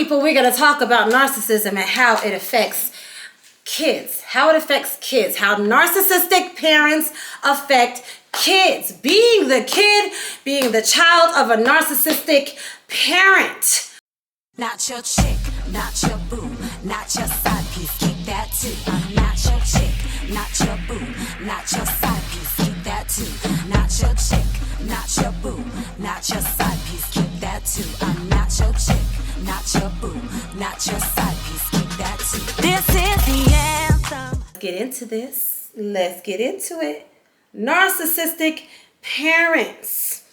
people, we're going to talk about narcissism and how it affects kids. How it affects kids. How narcissistic parents affect kids. Being the kid, being the child of a narcissistic parent. Not your chick, not your boo, not your side piece, keep that too. I'm not your chick, not your boo, not your side piece, keep that too. Not your chick, not your boo, not your side piece, keep that too. I'm not your chick, not your boo, not your side piece, keep that too. This is the anthem. Let's get into this. Let's get into it. Narcissistic parents.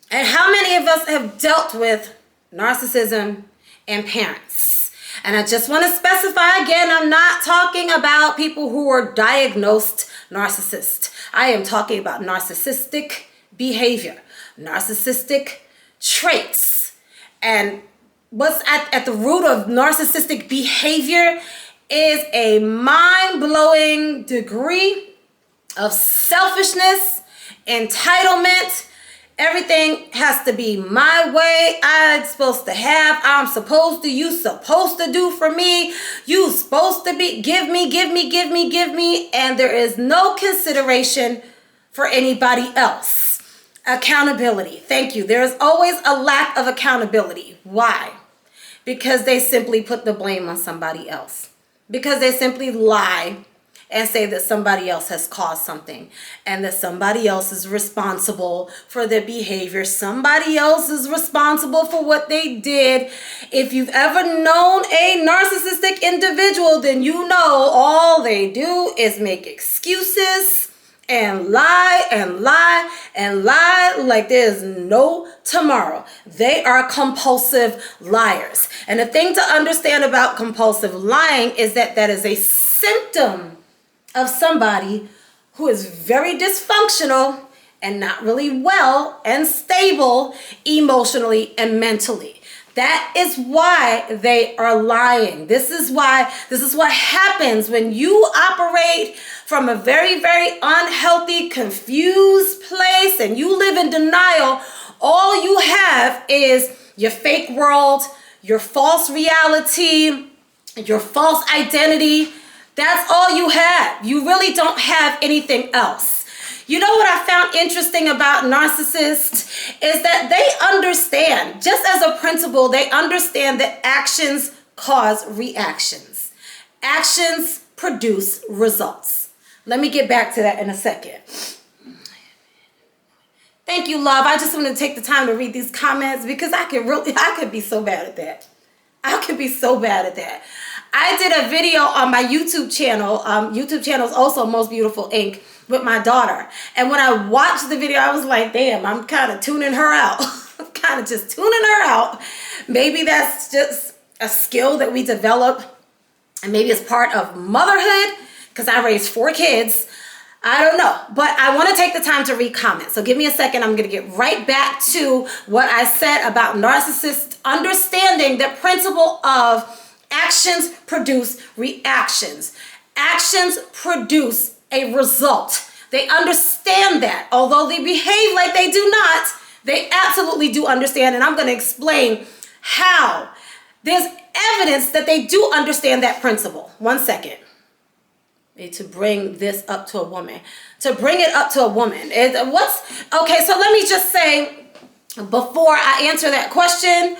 And how many of us have dealt with narcissism and parents? And I just want to specify again, I'm not talking about people who are diagnosed narcissist. I am talking about narcissistic behavior, narcissistic traits. And what's at the root of narcissistic behavior is a mind-blowing degree of selfishness, entitlement. Everything has to be my way. I'm supposed to have. I'm supposed to. You supposed to do for me. You supposed to be. Give me, give me, give me, give me. And there is no consideration for anybody else. Accountability. Thank you. There is always a lack of accountability. Why? Because they simply put the blame on somebody else. Because they simply lie and say that somebody else has caused something and that somebody else is responsible for their behavior. Somebody else is responsible for what they did. If you've ever known a narcissistic individual, then you know all they do is make excuses and lie and lie and lie like there's no tomorrow. They are compulsive liars. And the thing to understand about compulsive lying is that that is a symptom of somebody who is very dysfunctional and not really well and stable emotionally and mentally. That is why they are lying. This is what happens when you operate from a very, very unhealthy, confused place and you live in denial. All you have is your fake world, your false reality, your false identity. That's all you have. You really don't have anything else. You know what I found interesting about narcissists is that they understand, just as a principle, they understand that actions cause reactions. Actions produce results. Let me get back to that in a second. Thank you, love. I just want to take the time to read these comments because I could be so bad at that. I could be so bad at that. I did a video on my YouTube channel. YouTube channel is also Most Beautiful Ink with my daughter. And when I watched the video, I was like, damn, I'm kind of tuning her out. I'm kind of just tuning her out. Maybe that's just a skill that we develop. And maybe it's part of motherhood because I raised 4 kids. I don't know, but I want to take the time to read comments. So give me a second. I'm going to get right back to what I said about narcissists understanding the principle of actions produce reactions. Actions produce a result. They understand that. Although they behave like they do not, they absolutely do understand. And I'm going to explain how. There's evidence that they do understand that principle. One second. To bring this up to a woman. To bring it up to a woman. Okay, so let me just say, before I answer that question,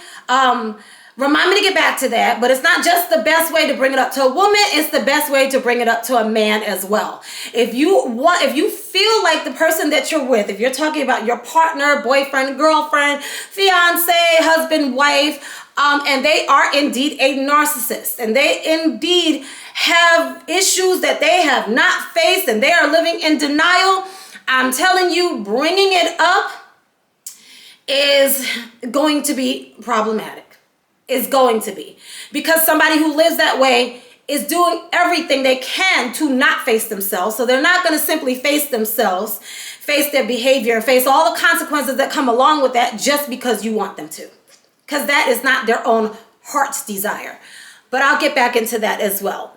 remind me to get back to that, but it's not just the best way to bring it up to a woman, it's the best way to bring it up to a man as well. If you feel like the person that you're with, if you're talking about your partner, boyfriend, girlfriend, fiance, husband, wife, and they are indeed a narcissist, and they indeed have issues that they have not faced, and they are living in denial, I'm telling you, bringing it up is going to be problematic. Is going to be. Because somebody who lives that way is doing everything they can to not face themselves. So they're not going to simply face themselves, face their behavior, and face all the consequences that come along with that just because you want them to. Because that is not their own heart's desire. But I'll get back into that as well.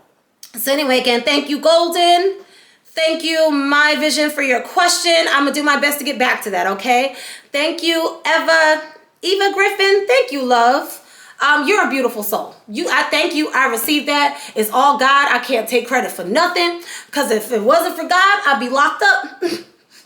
So anyway, again, thank you, Golden. Thank you, My Vision, for your question. I'm going to do my best to get back to that, okay? Thank you, Eva. Eva Griffin, thank you, love. You're a beautiful soul. I thank you. I received that. It's all God. I can't take credit for nothing. Because if it wasn't for God, I'd be locked up.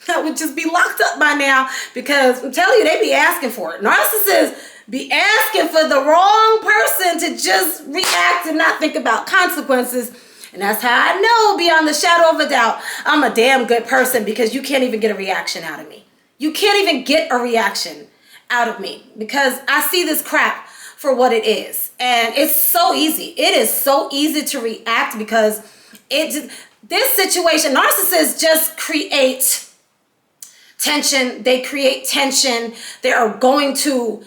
I would just be locked up by now. Because I'm telling you, they be asking for it. Narcissists be asking for the wrong person to just react and not think about consequences. And that's how I know beyond the shadow of a doubt, I'm a damn good person, because you can't even get a reaction out of me. You can't even get a reaction out of me, because I see this crap for what it is. And it's so easy. It is so easy to react, because this situation, narcissists just create tension. They create tension. They are going to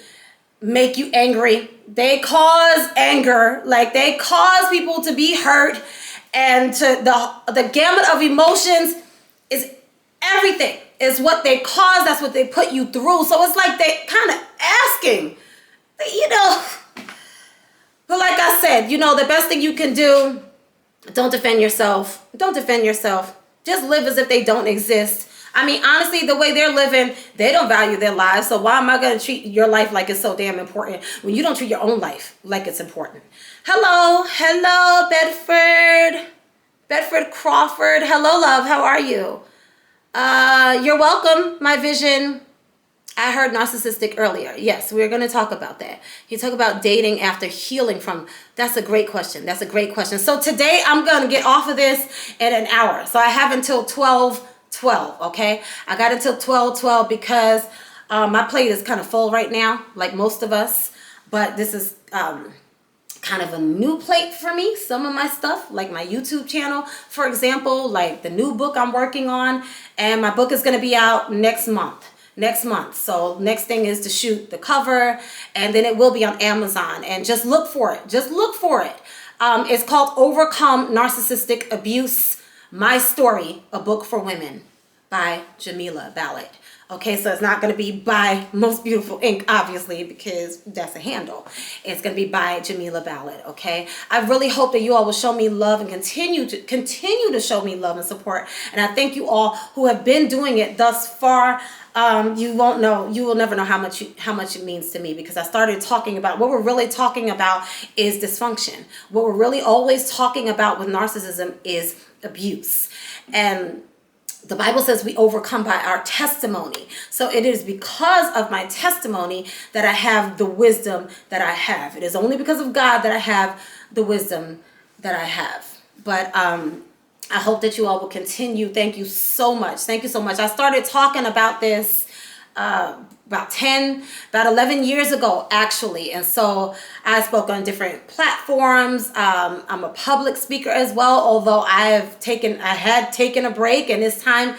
make you angry. They cause anger. Like, they cause people to be hurt. And the gamut of emotions is everything. Is what they cause. That's what they put you through. So it's like they kind of asking, But like I said, the best thing you can do, don't defend yourself. Don't defend yourself. Just live as if they don't exist. I mean, honestly, the way they're living, they don't value their lives. So why am I going to treat your life like it's so damn important when you don't treat your own life like it's important? Hello, Bedford Crawford. Hello, love. How are you? You're welcome, my vision. I heard narcissistic earlier. Yes, we're going to talk about that. You talk about dating after healing from. That's a great question. So today I'm going to get off of this in an hour. So I have until 12:12, okay? I got until 12:12 because my plate is kind of full right now, like most of us. But this is kind of a new plate for me. Some of my stuff, like my YouTube channel, for example, like the new book I'm working on. And my book is going to be out next month. So next thing is to shoot the cover, and then it will be on Amazon. And just look for it. It's called Overcome Narcissistic Abuse, My Story, a Book for Women by Jamila Ballard. Okay, so it's not going to be by Most Beautiful Ink, obviously, because that's a handle. It's going to be by Jamila Ballard, okay? I really hope that you all will show me love and continue to show me love and support. And I thank you all who have been doing it thus far. You will never know how much it means to me, because I started talking about what we're really talking about is dysfunction. What we're really always talking about with narcissism is abuse. And the Bible says we overcome by our testimony. So it is because of my testimony that I have the wisdom that I have. It is only because of God that I have the wisdom that I have. But I hope that you all will continue. Thank you so much. I started talking about this about 11 years ago, actually. And so I spoke on different platforms. I'm a public speaker as well, although I had taken a break, and it's time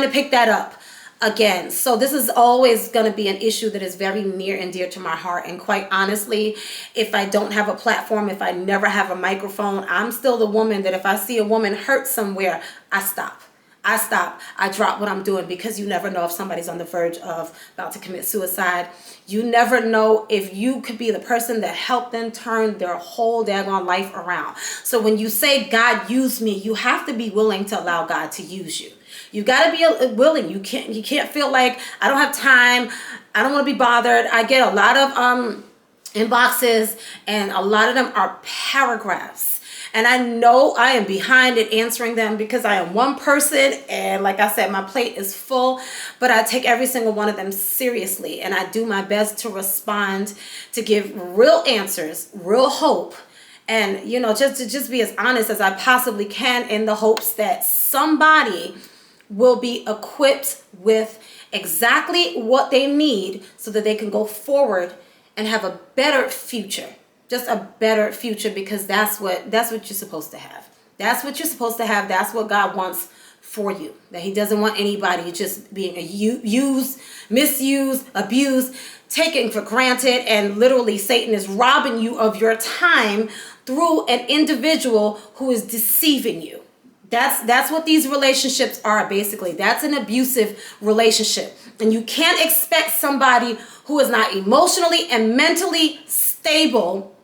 to pick that up again. So this is always going to be an issue that is very near and dear to my heart. And quite honestly, if I don't have a platform, if I never have a microphone, I'm still the woman that if I see a woman hurt somewhere, I stop. I drop what I'm doing, because you never know if somebody's on the verge of about to commit suicide. You never know if you could be the person that helped them turn their whole daggone life around. So when you say God used me, you have to be willing to allow God to use you. You got to be willing. You can't feel like I don't have time. I don't want to be bothered. I get a lot of inboxes, and a lot of them are paragraphs. And I know I am behind in answering them, because I am one person, and like I said, my plate is full, but I take every single one of them seriously, and I do my best to respond, to give real answers, real hope, and just be as honest as I possibly can, in the hopes that somebody will be equipped with exactly what they need so that they can go forward and have a better future. Just a better future, because that's what you're supposed to have. That's what you're supposed to have. That's what God wants for you. That He doesn't want anybody just being used, misused, abused, taken for granted, and literally Satan is robbing you of your time through an individual who is deceiving you. That's what these relationships are, basically. That's an abusive relationship. And you can't expect somebody who is not emotionally and mentally stable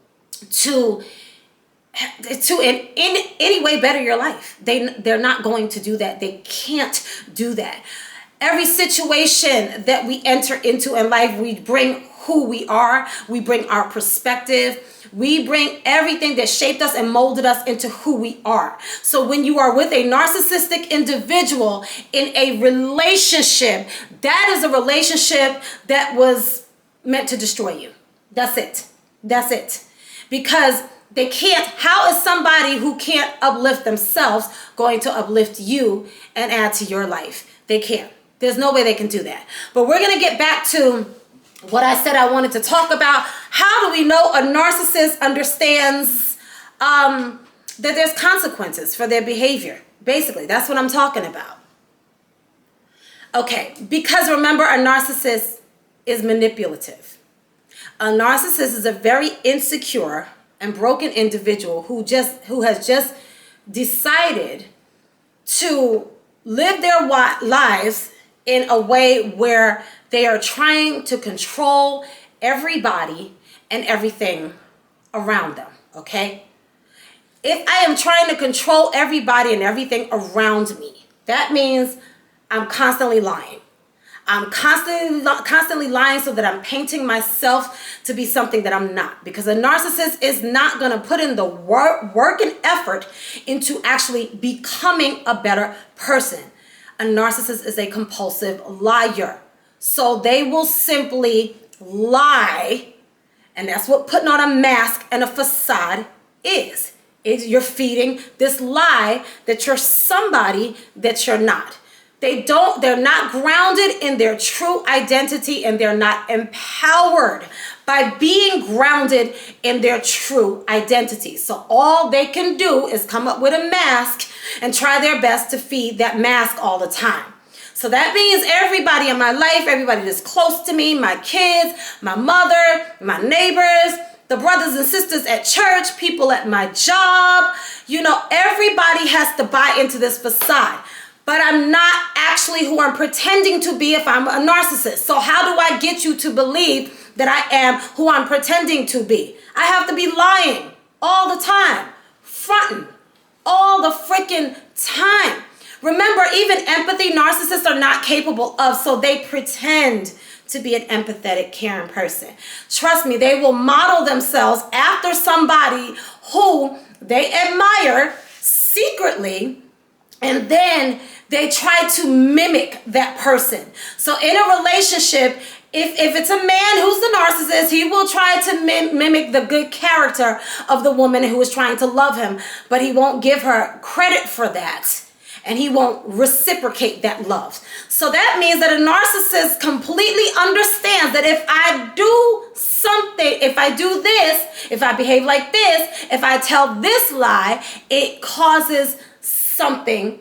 to in any way better your life. They're not going to do that. They can't do that. Every situation that we enter into in life, we bring who we are. We bring our perspective. We bring everything that shaped us and molded us into who we are. So when you are with a narcissistic individual in a relationship, that is a relationship that was meant to destroy you. That's it. That's it. Because they can't, how is somebody who can't uplift themselves going to uplift you and add to your life? They can't. There's no way they can do that. But we're going to get back to what I said I wanted to talk about. How do we know a narcissist understands that there's consequences for their behavior? Basically, that's what I'm talking about. Okay, because remember, a narcissist is manipulative. A narcissist is a very insecure and broken individual who has just decided to live their lives in a way where they are trying to control everybody and everything around them, okay? If I am trying to control everybody and everything around me, that means I'm constantly lying. I'm constantly lying so that I'm painting myself to be something that I'm not. Because a narcissist is not going to put in the work and effort into actually becoming a better person. A narcissist is a compulsive liar. So they will simply lie. And that's what putting on a mask and a facade is. You're feeding this lie that you're somebody that you're not. They're not grounded in their true identity, and they're not empowered by being grounded in their true identity. So all they can do is come up with a mask and try their best to feed that mask all the time. So that means everybody in my life, everybody that's close to me, my kids, my mother, my neighbors, the brothers and sisters at church, people at my job, everybody has to buy into this facade. But I'm not actually who I'm pretending to be if I'm a narcissist. So how do I get you to believe that I am who I'm pretending to be? I have to be lying all the time, fronting all the freaking time. Remember, even empathy, narcissists are not capable of, so they pretend to be an empathetic, caring person. Trust me, they will model themselves after somebody who they admire secretly, and then they try to mimic that person. So in a relationship, if it's a man who's the narcissist, he will try to mimic the good character of the woman who is trying to love him, but he won't give her credit for that. And he won't reciprocate that love. So that means that a narcissist completely understands that if I do something, if I do this, if I behave like this, if I tell this lie, it causes something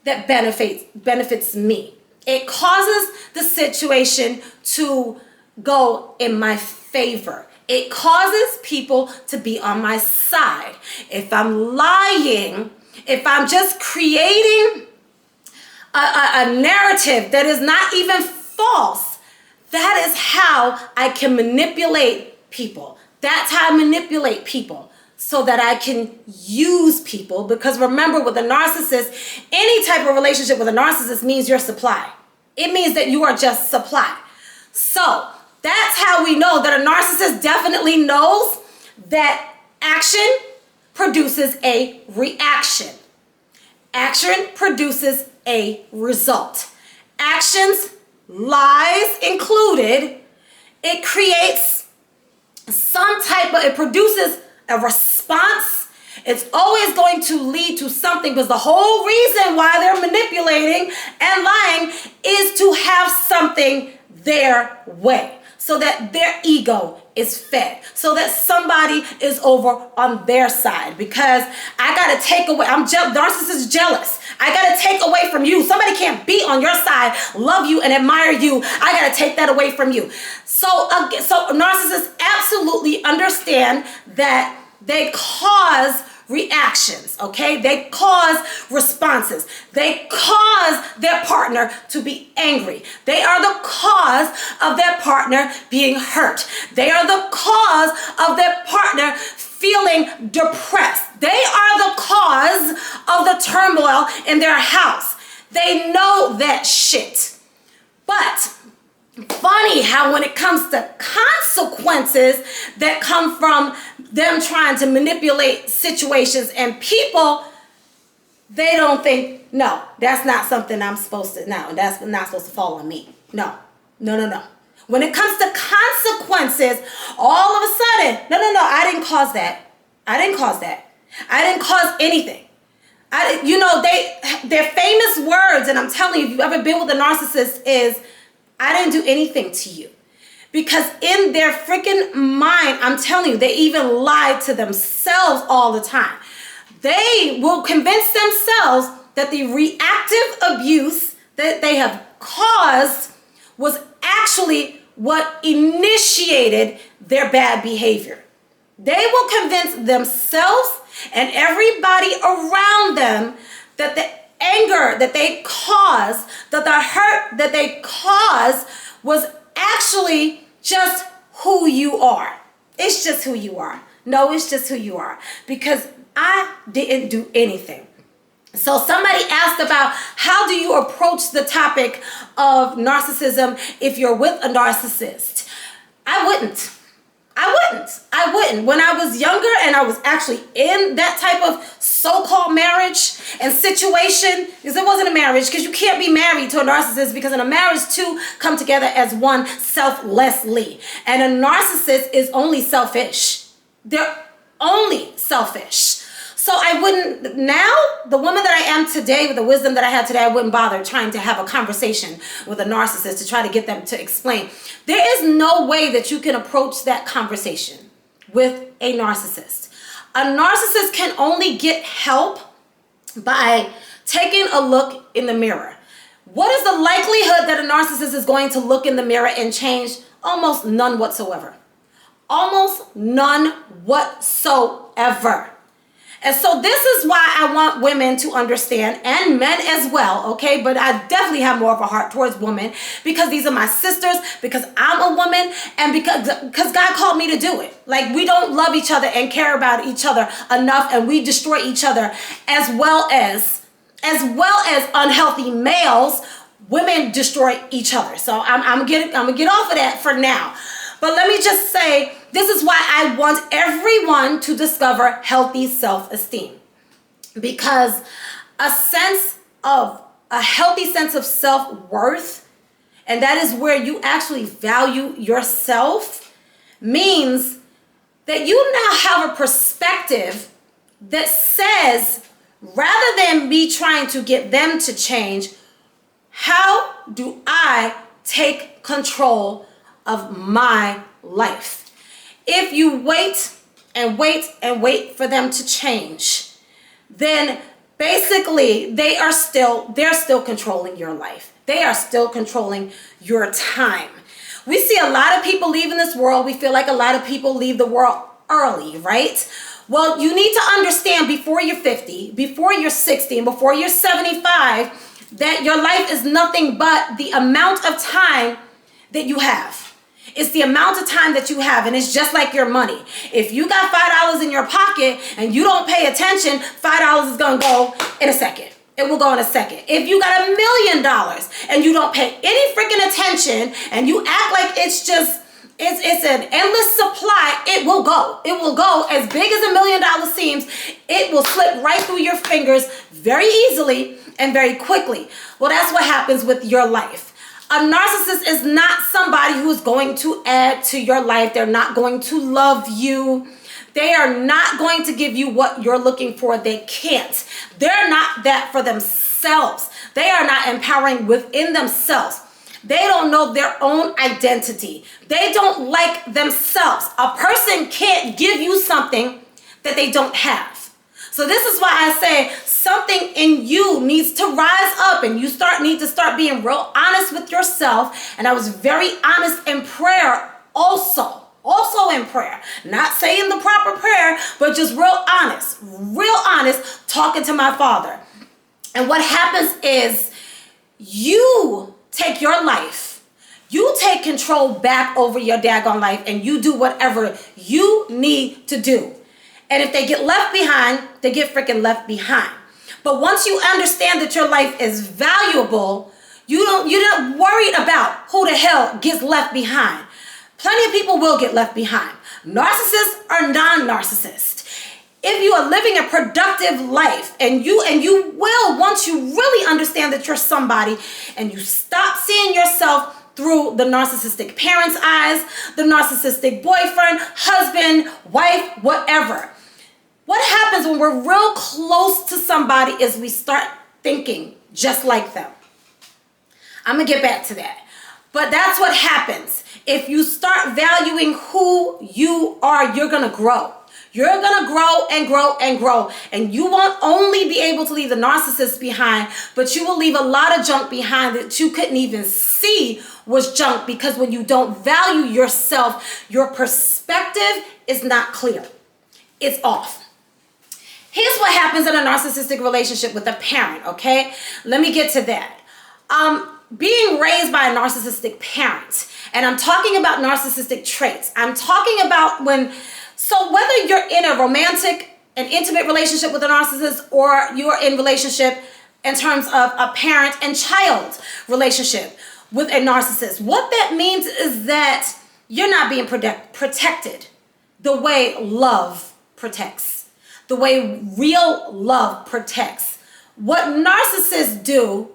that benefits me. It causes the situation to go in my favor. It causes people to be on my side. If I'm lying, if I'm just creating a narrative that is not even false, that is how I can manipulate people. That's how I manipulate people, so that I can use people. Because remember, with a narcissist, any type of relationship with a narcissist means you're supply. It means that you are just supply. So that's how we know that a narcissist definitely knows that action produces a reaction. Action produces a result. Actions, lies included, it creates it produces a response. It's always going to lead to something, because the whole reason why they're manipulating and lying is to have something their way, so that their ego is fed, so that somebody is over on their side. Because I gotta take away, narcissist is jealous. I gotta take away from you. Somebody can't be on your side, love you and admire you. I gotta take that away from you. So narcissists absolutely understand that they cause reactions, okay? They cause responses. They cause their partner to be angry. They are the cause of their partner being hurt. They are the cause of their partner feeling depressed. They are the cause of the turmoil in their house. They know that shit. But funny how when it comes to consequences that come from them trying to manipulate situations and people, they don't think, no, that's not something I'm supposed to, no, that's not supposed to fall on me. No. When it comes to consequences, all of a sudden, no, I didn't cause that. I didn't cause anything. Their famous words, and I'm telling you, if you've ever been with a narcissist, is, I didn't do anything to you. Because in their freaking mind, I'm telling you, they even lie to themselves all the time. They will convince themselves that the reactive abuse that they have caused was actually what initiated their bad behavior. They will convince themselves and everybody around them that the anger that they caused, that the hurt that they caused was actually just who you are. It's just who you are. No, it's just who you are. Because I didn't do anything. So somebody asked about how do you approach the topic of narcissism if you're with a narcissist. I wouldn't. When I was younger and I was actually in that type of so-called marriage and situation, because it wasn't a marriage, because you can't be married to a narcissist, because in a marriage two come together as one selflessly. And a narcissist is only selfish. They're only selfish. So I wouldn't, now, the woman that I am today, with the wisdom that I had today, I wouldn't bother trying to have a conversation with a narcissist to try to get them to explain. There is no way that you can approach that conversation with a narcissist. A narcissist can only get help by taking a look in the mirror. What is the likelihood that a narcissist is going to look in the mirror and change? Almost none whatsoever. Almost none whatsoever. And so this is why I want women to understand, and men as well, okay? But I definitely have more of a heart towards women, because these are my sisters, because I'm a woman, and because God called me to do it. Like, we don't love each other and care about each other enough, and we destroy each other, as well as unhealthy males. Women destroy each other. So I'm gonna get off of that for now. But let me just say, this is why I want everyone to discover healthy self-esteem. Because a healthy sense of self-worth, and that is where you actually value yourself, means that you now have a perspective that says, rather than me trying to get them to change, how do I take control of my life? If you wait and wait for them to change, then basically they're still controlling your life. They are still controlling your time. We see a lot of people leaving this world. We feel like a lot of people leave the world early, right? Well, you need to understand before you're 50, before you're 60, and before you're 75, that your life is nothing but the amount of time that you have. It's the amount of time that you have, and it's just like your money. If you got $5 in your pocket and you don't pay attention, $5 is going to go in a second. It will go in a second. If you got $1 million and you don't pay any freaking attention and you act like it's an endless supply, it will go. It will go as big as $1 million seems. It will slip right through your fingers very easily and very quickly. Well, that's what happens with your life. A narcissist is not somebody who's going to add to your life. They're not going to love you. They are not going to give you what you're looking for. They can't. They're not that for themselves. They are not empowering within themselves. They don't know their own identity. They don't like themselves. A person can't give you something that they don't have. So this is why I say something in you needs to rise up, and you need to start being real honest with yourself. And I was very honest in prayer also in prayer, not saying the proper prayer, but just real honest, talking to my Father. And what happens is you take your life, you take control back over your daggone life, and you do whatever you need to do. And if they get left behind, they get freaking left behind. But once you understand that your life is valuable, You're not worried about who the hell gets left behind. Plenty of people will get left behind. Narcissists or non-narcissists. If you are living a productive life, and you will, once you really understand that you're somebody and you stop seeing yourself through the narcissistic parent's eyes, the narcissistic boyfriend, husband, wife, whatever. What happens when we're real close to somebody is we start thinking just like them. I'm gonna get back to that. But that's what happens. If you start valuing who you are, you're gonna grow. You're gonna grow and grow and grow. And you won't only be able to leave the narcissist behind, but you will leave a lot of junk behind that you couldn't even see was junk, because when you don't value yourself, your perspective is not clear. It's off. Here's what happens in a narcissistic relationship with a parent, okay? Let me get to that. Being raised by a narcissistic parent, and I'm talking about narcissistic traits. I'm talking about so whether you're in a romantic and intimate relationship with a narcissist, or you're in relationship in terms of a parent and child relationship with a narcissist, what that means is that you're not being protected the way love protects, the way real love protects. What narcissists do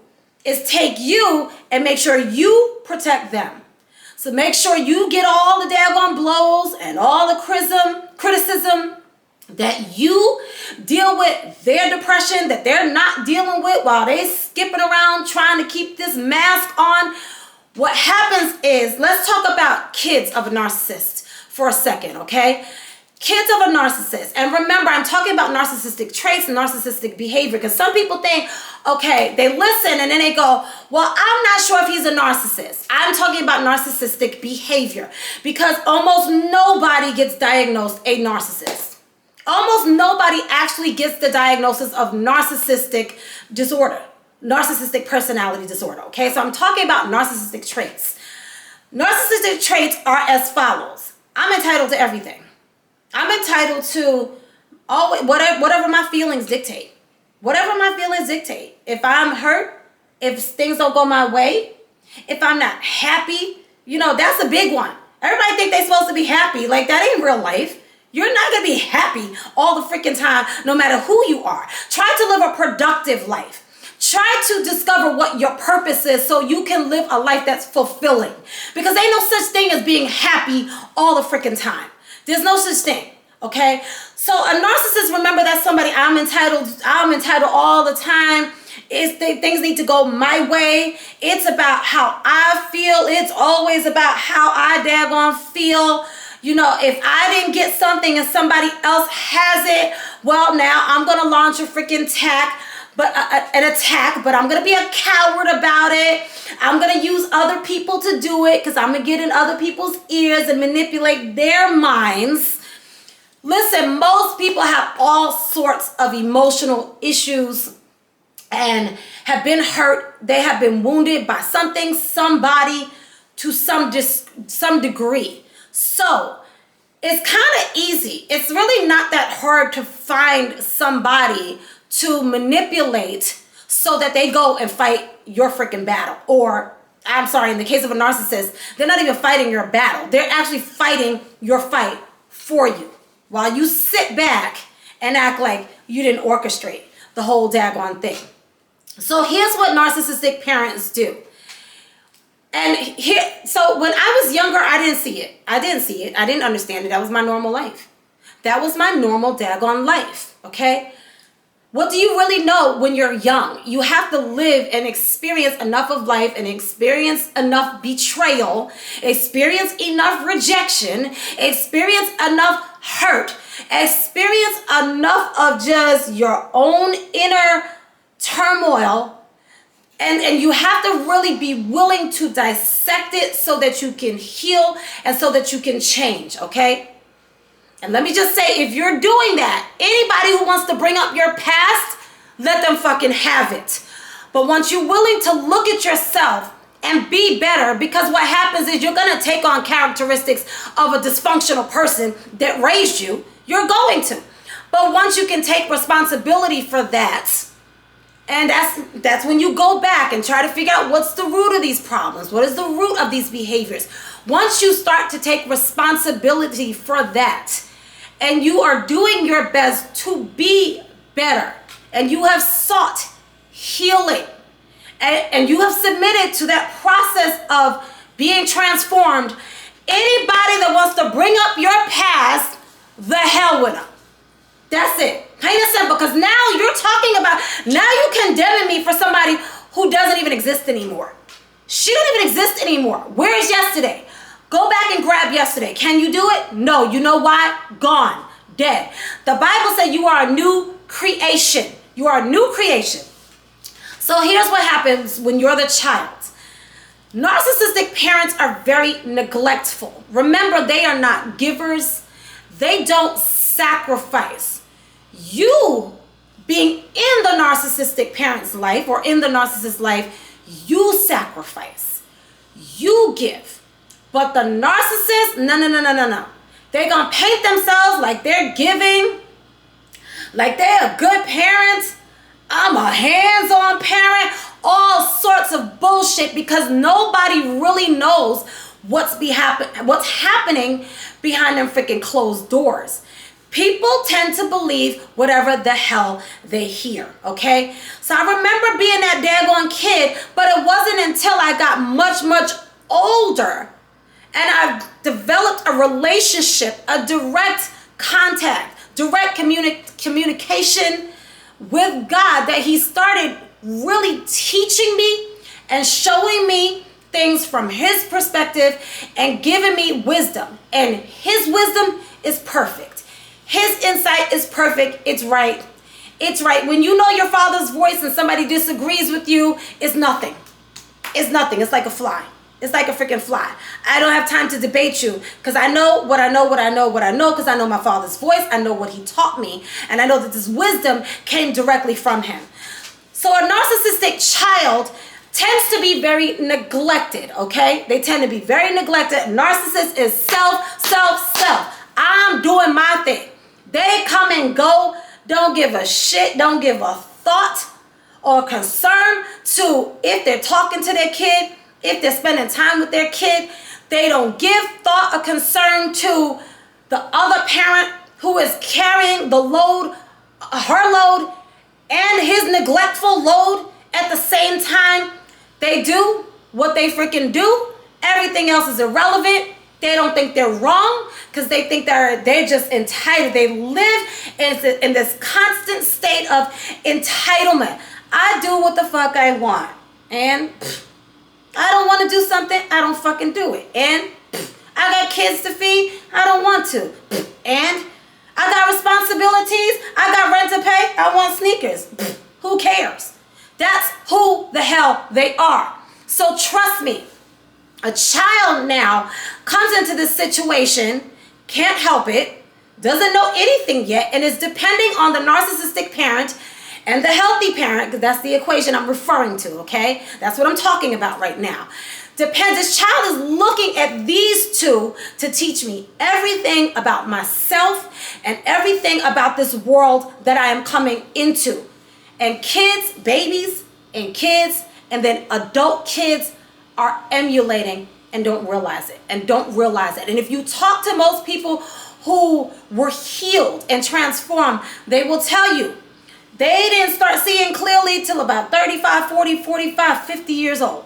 is take you and make sure you protect them. So make sure you get all the daggone blows and all the criticism, that you deal with their depression that they're not dealing with while they skipping around trying to keep this mask on. What happens is, let's talk about kids of a narcissist for a second, okay? Kids of a narcissist. And remember, I'm talking about narcissistic traits and narcissistic behavior, because some people think, okay, they listen and then they go, well, I'm not sure if he's a narcissist. I'm talking about narcissistic behavior, because almost nobody gets diagnosed a narcissist. Almost nobody actually gets the diagnosis of narcissistic disorder, narcissistic personality disorder, okay? So I'm talking about narcissistic traits. Narcissistic traits are as follows. I'm entitled to everything. I'm entitled to always, whatever my feelings dictate. Whatever my feelings dictate. If I'm hurt, if things don't go my way, if I'm not happy, that's a big one. Everybody think they're supposed to be happy. Like, that ain't real life. You're not going to be happy all the freaking time, no matter who you are. Try to live a productive life. Try to discover what your purpose is so you can live a life that's fulfilling. Because ain't no such thing as being happy all the freaking time. There's no such thing, okay? So a narcissist, remember, that's somebody I'm entitled all the time. Things need to go my way. It's about how I feel. It's always about how I daggone feel. If I didn't get something and somebody else has it, well, now I'm going to launch a freaking attack, but I'm going to be a coward about it. I'm going to use other people to do it, because I'm going to get in other people's ears and manipulate their minds. Listen, most people have all sorts of emotional issues and have been hurt. They have been wounded by something, somebody, to some degree. So it's kind of easy. It's really not that hard to find somebody to manipulate so that they go and fight your freaking battle. Or, I'm sorry, in the case of a narcissist, they're not even fighting your battle. They're actually fighting your fight for you, while you sit back and act like you didn't orchestrate the whole daggone thing. So here's what narcissistic parents do. So when I was younger, I didn't see it. I didn't understand it. That was my normal life. That was my normal daggone life, okay? What do you really know when you're young? You have to live and experience enough of life, and experience enough betrayal, experience enough rejection, experience enough hurt, experience enough of just your own inner turmoil. And you have to really be willing to dissect it so that you can heal and so that you can change, okay? And let me just say, if you're doing that, anybody who wants to bring up your past, let them fucking have it. But once you're willing to look at yourself and be better, because what happens is you're going to take on characteristics of a dysfunctional person that raised you. You're going to. But once you can take responsibility for that, And that's when you go back and try to figure out what's the root of these problems. What is the root of these behaviors? Once you start to take responsibility for that, and you are doing your best to be better, and you have sought healing, and you have submitted to that process of being transformed, anybody that wants to bring up your past, the hell with them. That's it. Plain and simple. Because now you're talking about, now you're condemning me for somebody who doesn't even exist anymore. She don't even exist anymore. Where is yesterday? Go back and grab yesterday. Can you do it? No. You know why? Gone. Dead. The Bible said you are a new creation. You are a new creation. So here's what happens when you're the child. Narcissistic parents are very neglectful. Remember, they are not givers. They don't sacrifice. You being in the narcissistic parent's life or in the narcissist's life, you sacrifice. You give. But the narcissist, no. They're going to paint themselves like they're giving, like they're a good parent. I'm a hands-on parent. All sorts of bullshit, because nobody really knows what's happening behind them freaking closed doors. People tend to believe whatever the hell they hear, okay? So I remember being that daggone kid, but it wasn't until I got much older and I've developed a relationship, a direct contact, direct communication with God, that he started really teaching me and showing me things from his perspective and giving me wisdom. And his wisdom is perfect. His insight is perfect. It's right. It's right. When you know your father's voice and somebody disagrees with you, it's nothing. It's nothing. It's like a fly. It's like a freaking fly. I don't have time to debate you, because I know what I know, because I know my father's voice. I know what he taught me. And I know that this wisdom came directly from him. So a narcissistic child tends to be very neglected, okay? They tend to be very neglected. Narcissist is self. I'm doing my thing. They come and go, don't give a shit, don't give a thought or concern to if they're talking to their kid, if they're spending time with their kid. They don't give thought or concern to the other parent who is carrying the load, her load, and his neglectful load at the same time. They do what they freaking do. Everything else is irrelevant. They don't think they're wrong, because they think they're just entitled. They live in this constant state of entitlement. I do what the fuck I want, and I don't want to do something, I don't fucking do it. And I got kids to feed, I don't want to. And I got responsibilities, I got rent to pay, I want sneakers. Who cares? That's who the hell they are. So trust me, a child now comes into this situation, can't help it, doesn't know anything yet, and is depending on the narcissistic parent and the healthy parent, because that's the equation I'm referring to, okay? That's what I'm talking about right now. This child is looking at these two to teach me everything about myself and everything about this world that I am coming into. And kids, babies and kids, and then adult kids are emulating and don't realize it. And if you talk to most people who were healed and transformed, they will tell you they didn't start seeing clearly till about 35, 40, 45, 50 years old.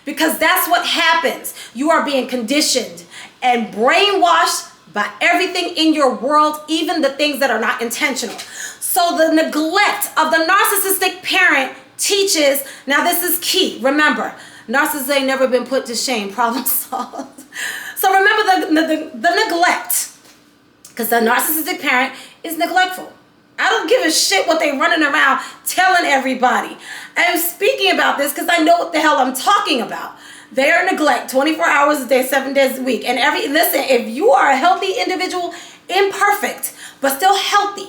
Because that's what happens. You are being conditioned and brainwashed by everything in your world, even the things that are not intentional. So the neglect of the narcissistic parent teaches, now this is key, remember, narcissists ain't never been put to shame, problem solved. So remember the neglect, because the narcissistic parent is neglectful. I don't give a shit what they running around telling everybody. I'm speaking about this because I know what the hell I'm talking about. They are neglect 24 hours a day, 7 days a week. And listen, if you are a healthy individual, imperfect, but still healthy,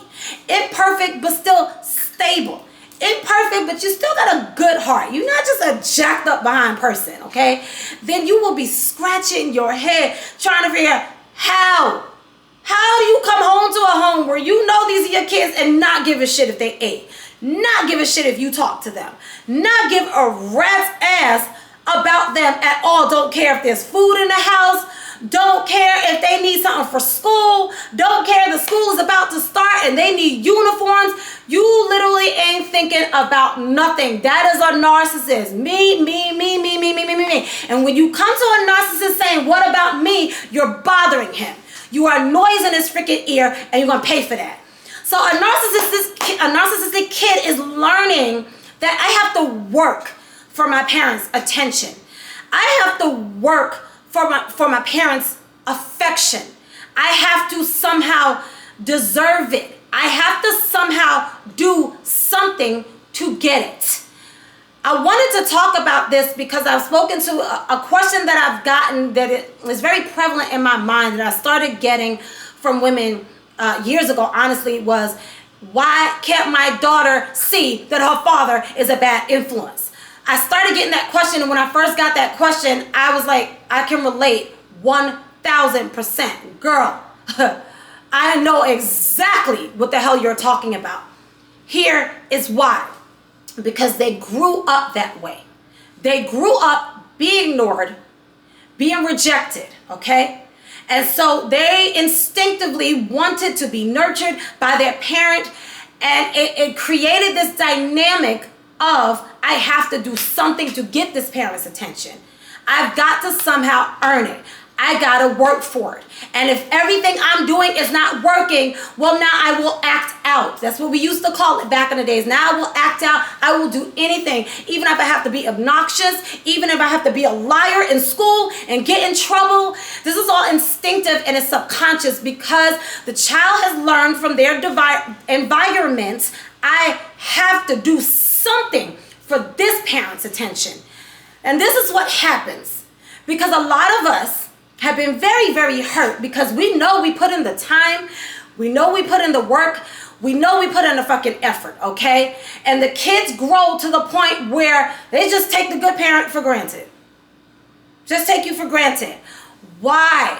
imperfect, but still stable, imperfect, but you still got a good heart, you're not just a jacked up behind person, okay? Then you will be scratching your head trying to figure out how do you come home to a home home where you know these are your kids and not give a shit if they ate. Not give a shit if you talk to them. Not give a rat's ass about them at all. Don't care if there's food in the house. Don't care if they need something for school. Don't care the school is about to start and they need uniforms. You literally ain't thinking about nothing. That is a narcissist. Me. And when you come to a narcissist saying, what about me? You're bothering him. You are noise in his freaking ear and you're going to pay for that. So a narcissistic kid is learning that I have to work for my parents' attention. I have to work for my parents' affection. I have to somehow deserve it. I have to somehow do something to get it. I wanted to talk about this because I've spoken to a question that I've gotten that it is very prevalent in my mind that I started getting from women years ago, honestly, was why can't my daughter see that her father is a bad influence? I started getting that question, and when I first got that question, I was like, I can relate 1000%. Girl, I know exactly what the hell you're talking about. Here is why. Because they grew up that way. They grew up being ignored, being rejected, okay? And so they instinctively wanted to be nurtured by their parent, and it created this dynamic of, I have to do something to get this parent's attention. I've got to somehow earn it. I gotta work for it. And if everything I'm doing is not working, well, now I will act out. That's what we used to call it back in the days. Now I will act out. I will do anything, even if I have to be obnoxious, even if I have to be a liar in school and get in trouble. This is all instinctive and it's subconscious because the child has learned from their environment, I have to do something for this parent's attention. And this is what happens because a lot of us have been very, very hurt because we know we put in the time, we know we put in the work, we know we put in the fucking effort, okay? And the kids grow to the point where they just take the good parent for granted. Just take you for granted. Why?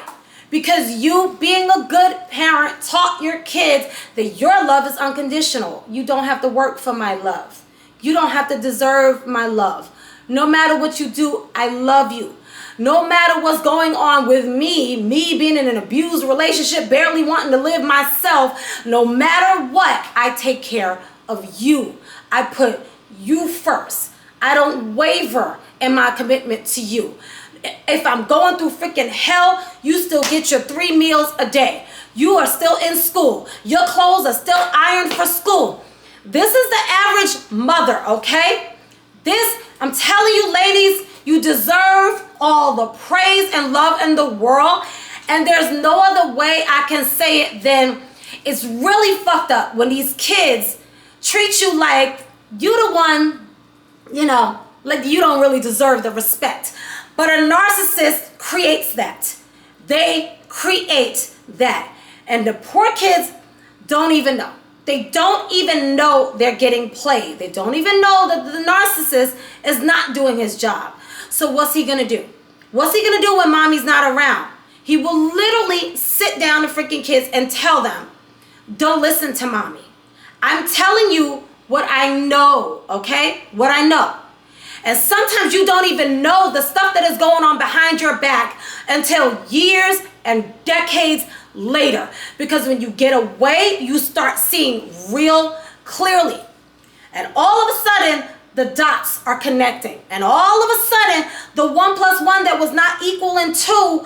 Because you, being a good parent, taught your kids that your love is unconditional. You don't have to work for my love. You don't have to deserve my love. No matter what you do, I love you. No matter what's going on with me being in an abused relationship, barely wanting to live myself, no matter what, I take care of you. I put you first. I don't waver in my commitment to you. If I'm going through freaking hell, you still get your 3 meals a day. You are still in school. Your clothes are still ironed for school. This is the average mother, okay? This, I'm telling you, ladies, you deserve all the praise and love in the world. And there's no other way I can say it than it's really fucked up when these kids treat you like you the one, you know, like you don't really deserve the respect. But a narcissist creates that. They create that. And the poor kids don't even know. They don't even know they're getting played. They don't even know that the narcissist is not doing his job. So what's he gonna do? What's he gonna do when mommy's not around? He will literally sit down to freaking kids and tell them, don't listen to mommy. I'm telling you what I know, okay? What I know. And sometimes you don't even know the stuff that is going on behind your back until years and decades later. Because when you get away, you start seeing real clearly. And all of a sudden, the dots are connecting. And all of a sudden, the 1 + 1 that was not equaling 2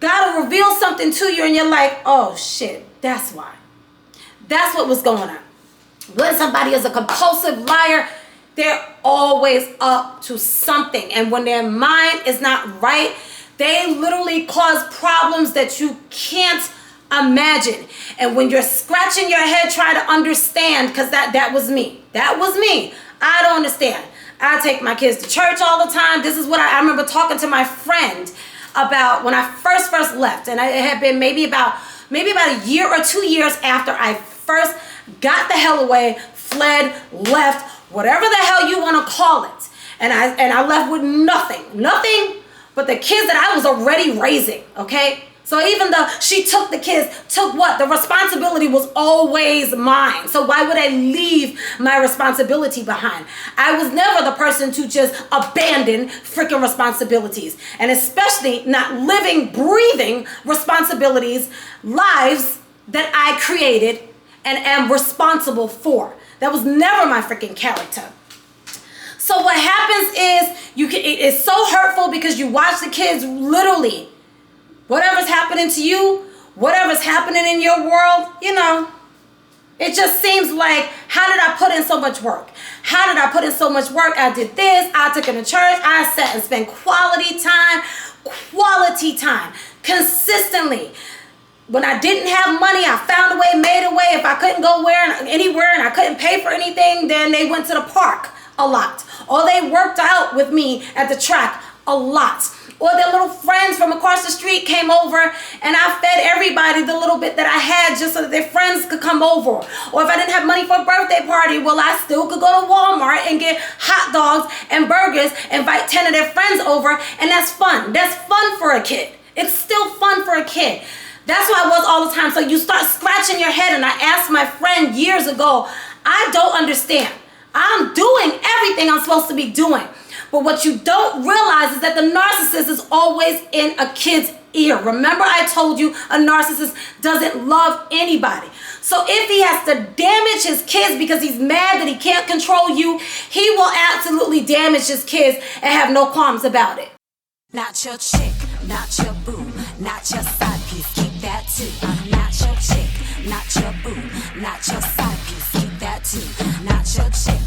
gotta reveal something to you, and you're like, oh shit, that's why. That's what was going on. When somebody is a compulsive liar, they're always up to something. And when their mind is not right, they literally cause problems that you can't imagine. And when you're scratching your head trying to understand, because that was me. That was me. I don't understand. I take my kids to church all the time. This is what I remember talking to my friend about when I first left. And it had been maybe about a year or 2 years after I first got the hell away, fled, left, whatever the hell you want to call it. And I left with nothing but the kids that I was already raising, okay? So even though she took the kids, took what? The responsibility was always mine. So why would I leave my responsibility behind? I was never the person to just abandon freaking responsibilities. And especially not living, breathing responsibilities, lives that I created and am responsible for. That was never my freaking character. So what happens is it's so hurtful because you watch the kids literally, whatever's happening to you, whatever's happening in your world, it just seems like, how did I put in so much work? How did I put in so much work? I did this, I took in the church, I sat and spent quality time, consistently. When I didn't have money, I found a way, made a way. If I couldn't go anywhere and I couldn't pay for anything, then they went to the park a lot. Or they worked out with me at the track a lot. Or their little friends from across the street came over and I fed everybody the little bit that I had just so that their friends could come over. Or if I didn't have money for a birthday party, well, I still could go to Walmart and get hot dogs and burgers, invite 10 of their friends over, and that's fun. That's fun for a kid. It's still fun for a kid. That's what I was all the time. So you start scratching your head, and I asked my friend years ago, I don't understand. I'm doing everything I'm supposed to be doing. But what you don't realize is that the narcissist is always in a kid's ear. Remember I told you a narcissist doesn't love anybody. So if he has to damage his kids because he's mad that he can't control you, he will absolutely damage his kids and have no qualms about it. Not your chick, not your boo, not your side piece, keep that too. Not your chick, not your boo, not your side piece, keep that too. Not your chick.